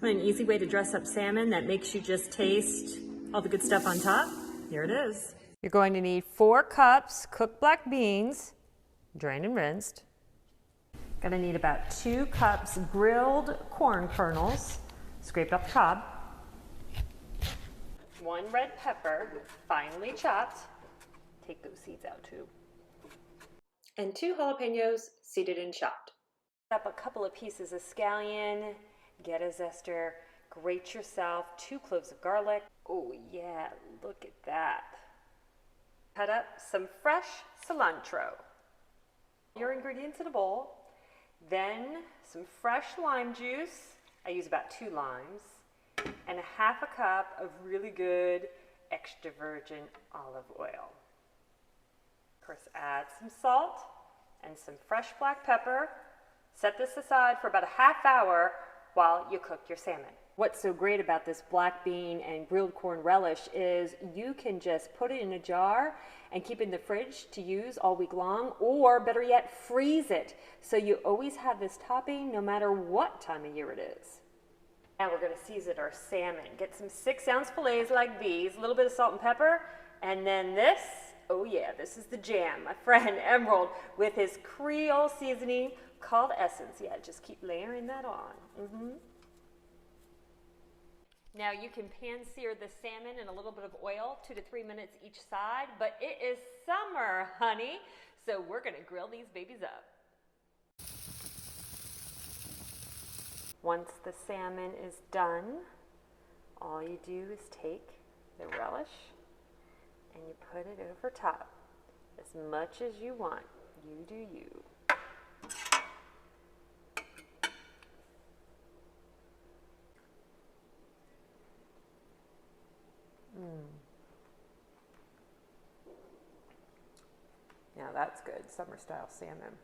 Want an easy way to dress up salmon that makes you just taste all the good stuff on top? Here it is. You're going to need 4 cups cooked black beans, drained and rinsed. Gonna need about 2 cups grilled corn kernels, scraped off the cob. 1 red pepper, finely chopped. Take those seeds out too. And 2 jalapeños, seeded and chopped. Up a couple of pieces of scallion, get a zester, grate yourself 2 cloves of garlic. Oh yeah, look at that. Cut up some fresh cilantro. Your ingredients in a bowl, then some fresh lime juice. I use about 2 limes, and a half a cup of really good extra virgin olive oil. Of course, add some salt and some fresh black pepper. Set this aside for about a half hour while you cook your salmon. What's so great about this black bean and grilled corn relish is you can just put it in a jar and keep it in the fridge to use all week long, or better yet, freeze it. So you always have this topping no matter what time of year it is. Now we're going to season our salmon. Get some 6-ounce fillets like these, a little bit of salt and pepper, and then this, oh yeah, this is the jam. My friend Emeril with his Creole seasoning called Essence. Yeah, just keep layering that on. Now you can pan sear the salmon in a little bit of oil, 2 to 3 minutes each side, but it is summer, honey, so we're gonna grill these babies up. Once the salmon is done, all you do is take the relish and you put it over top as much as you want. You do you. Now that's good, summer style salmon.